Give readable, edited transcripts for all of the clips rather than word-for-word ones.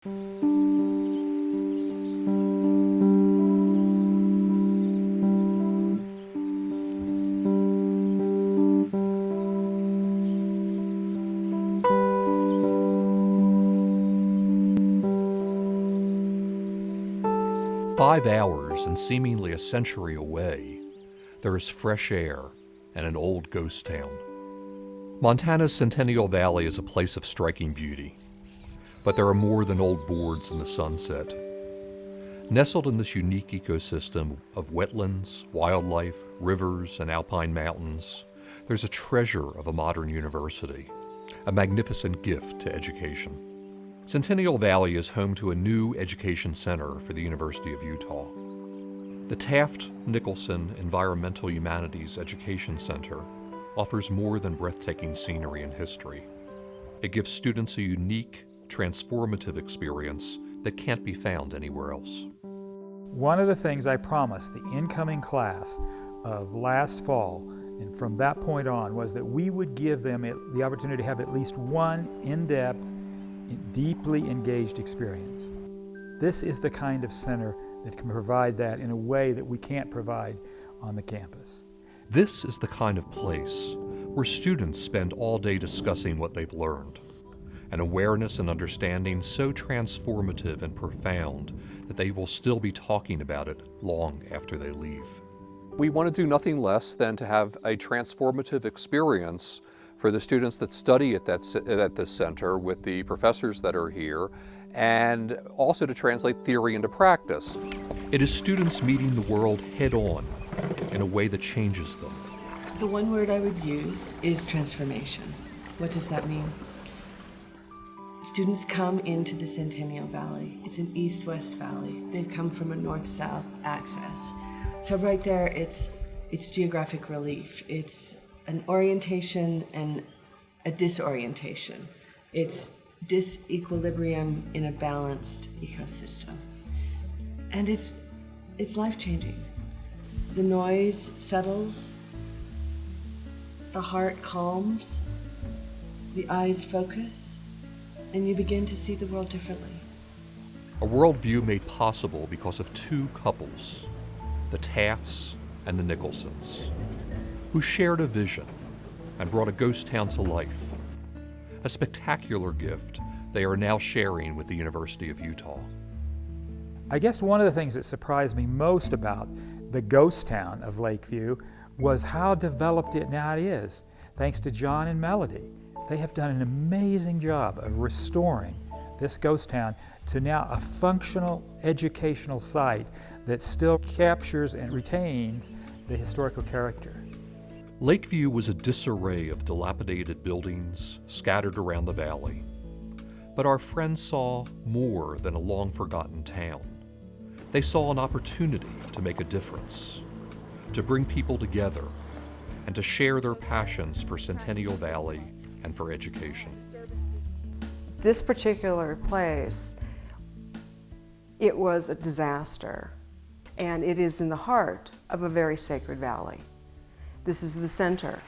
5 hours and seemingly a century away, there is fresh air and an old ghost town. Montana's Centennial Valley is a place of striking beauty, but there are more than old boards in the sunset. Nestled in this unique ecosystem of wetlands, wildlife, rivers, and alpine mountains, there's a treasure of a modern university, a magnificent gift to education. Centennial Valley is home to a new education center for the University of Utah. The Taft-Nicholson Environmental Humanities Education Center offers more than breathtaking scenery and history. It gives students a unique, transformative experience that can't be found anywhere else. One of the things I promised the incoming class of last fall, and from that point on, was that we would give them the opportunity to have at least one in-depth, deeply engaged experience. This is the kind of center that can provide that in a way that we can't provide on the campus. This is the kind of place where students spend all day discussing what they've learned, an awareness and understanding so transformative and profound that they will still be talking about it long after they leave. We want to do nothing less than to have a transformative experience for the students that study at this center with the professors that are here, and also to translate theory into practice. It is students meeting the world head-on in a way that changes them. The one word I would use is transformation. What does that mean? Students come into the Centennial Valley. It's an east-west valley. They come from a north-south access. So right there, it's geographic relief. It's an orientation and a disorientation. It's disequilibrium in a balanced ecosystem. And it's life-changing. The noise settles, the heart calms, the eyes focus, and you begin to see the world differently. A worldview made possible because of two couples, the Tafts and the Nicholsons, who shared a vision and brought a ghost town to life. A spectacular gift they are now sharing with the University of Utah. I guess one of the things that surprised me most about the ghost town of Lakeview was how developed it now is. Thanks to John and Melody, they have done an amazing job of restoring this ghost town to now a functional educational site that still captures and retains the historical character. Lakeview was a disarray of dilapidated buildings scattered around the valley. But our friends saw more than a long-forgotten town. They saw an opportunity to make a difference, to bring people together, and to share their passions for Centennial Valley and for education. This particular place, it was a disaster, and it is in the heart of a very sacred valley. This is the center,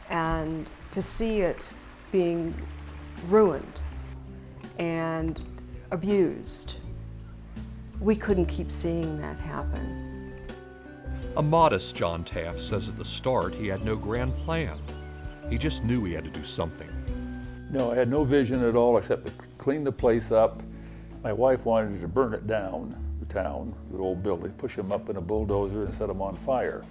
and to see it being ruined and abused, we couldn't keep seeing that happen. A modest John Taft says at the start he had no grand plan. He just knew he had to do something. No, I had no vision at all except to clean the place up. My wife wanted to burn it down, the town, the old building, push them up in a bulldozer and set them on fire.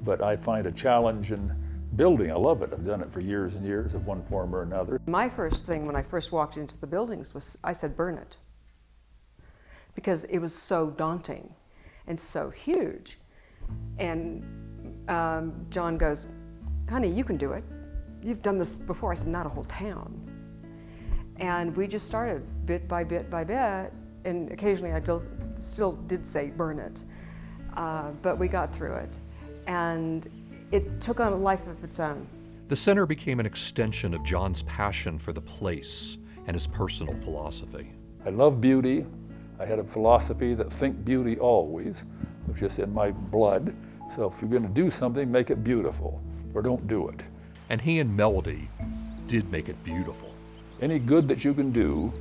But I find a challenge in building. I love it. I've done it for years and years of one form or another. My first thing when I first walked into the buildings was, I said, burn it. Because it was so daunting and so huge. And John goes, honey, you can do it. You've done this before. I said, not a whole town. And we just started bit by bit by bit. And occasionally I still did say burn it. But we got through it. And it took on a life of its own. The center became an extension of John's passion for the place and his personal philosophy. I love beauty. I had a philosophy that think beauty always. It was just in my blood. So if you're going to do something, make it beautiful, or don't do it. And he and Melody did make it beautiful. Any good that you can do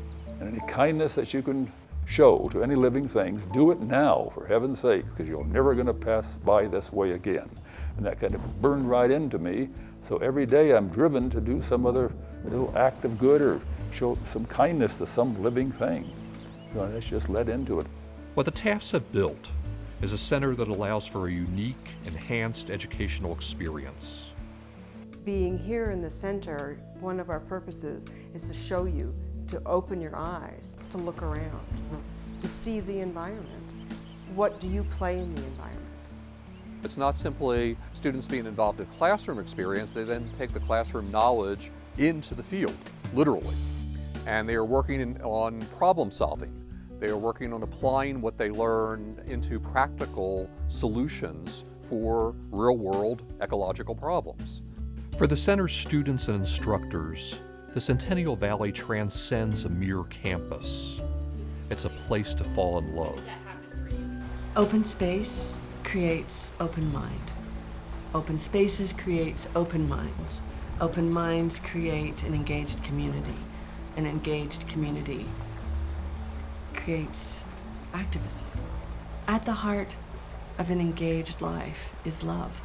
And any kindness that you can show to any living things, do it now, for heaven's sake, because you're never going to pass by this way again. And that kind of burned right into me. So every day I'm driven to do some other little act of good or show some kindness to some living thing. You know, that's just led into it. What the Tafts have built is a center that allows for a unique, enhanced educational experience. Being here in the center, one of our purposes is to show you, to open your eyes, to look around, to see the environment. What do you play in the environment? It's not simply students being involved in classroom experience, they then take the classroom knowledge into the field, literally. And they are working on problem solving. They are working on applying what they learn into practical solutions for real-world ecological problems. For the center's students and instructors, the Centennial Valley transcends a mere campus. It's a place to fall in love. Open space creates open mind. Open spaces creates open minds. Open minds create an engaged community. An engaged community creates activism. At the heart of an engaged life is love.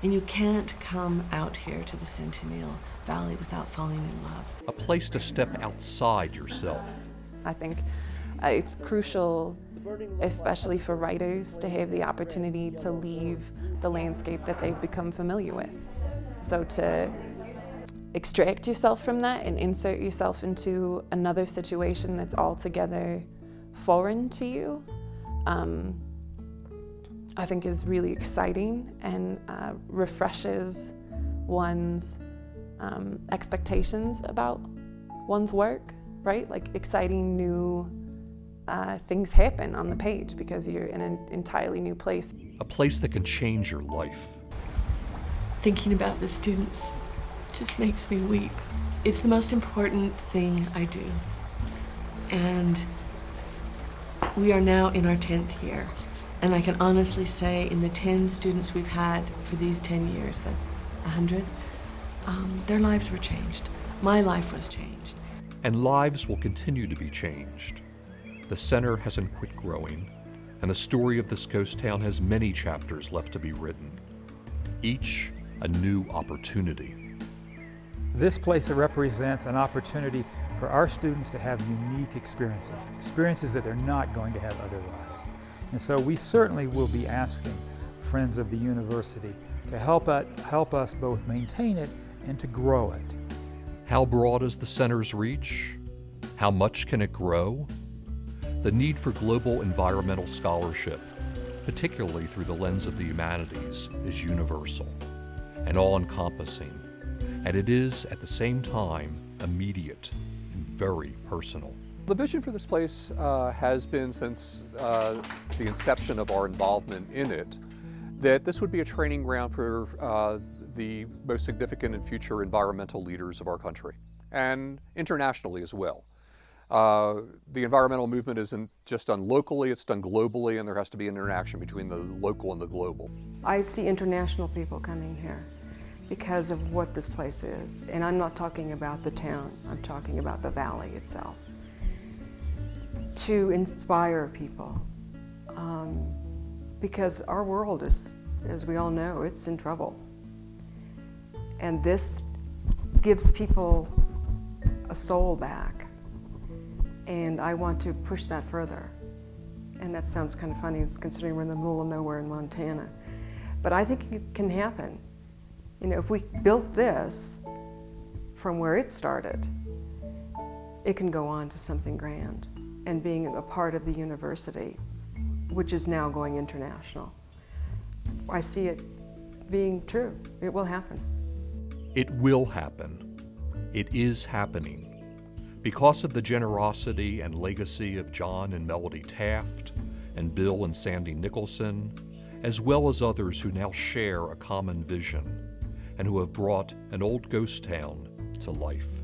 And you can't come out here to the Centennial Valley without falling in love. A place to step outside yourself. I think it's crucial, especially for writers, to have the opportunity to leave the landscape that they've become familiar with. So to extract yourself from that and insert yourself into another situation that's altogether foreign to you, I think is really exciting and refreshes one's expectations about one's work, right? Like exciting new things happen on the page because you're in an entirely new place. A place that can change your life. Thinking about the students just makes me weep. It's the most important thing I do. And we are now in our 10th year. And I can honestly say in the 10 students we've had for these 10 years, that's 100, their lives were changed. My life was changed. And lives will continue to be changed. The center hasn't quit growing, and the story of this ghost town has many chapters left to be written, each a new opportunity. This place represents an opportunity for our students to have unique experiences that they're not going to have otherwise. And so we certainly will be asking friends of the university to help us both maintain it and to grow it. How broad is the center's reach? How much can it grow? The need for global environmental scholarship, particularly through the lens of the humanities, is universal and all-encompassing, and it is at the same time immediate and very personal. The vision for this place has been since the inception of our involvement in it, that this would be a training ground for the most significant and future environmental leaders of our country, and internationally as well. The environmental movement isn't just done locally, it's done globally, and there has to be an interaction between the local and the global. I see international people coming here because of what this place is. And I'm not talking about the town, I'm talking about the valley itself. To inspire people, because our world is, as we all know, it's in trouble. And this gives people a soul back. And I want to push that further. And that sounds kind of funny considering we're in the middle of nowhere in Montana. But I think it can happen. You know, if we built this from where it started, it can go on to something grand. And being a part of the university, which is now going international, I see it being true. It will happen. It will happen. It is happening. Because of the generosity and legacy of John and Melody Taft, and Bill and Sandy Nicholson, as well as others who now share a common vision and who have brought an old ghost town to life.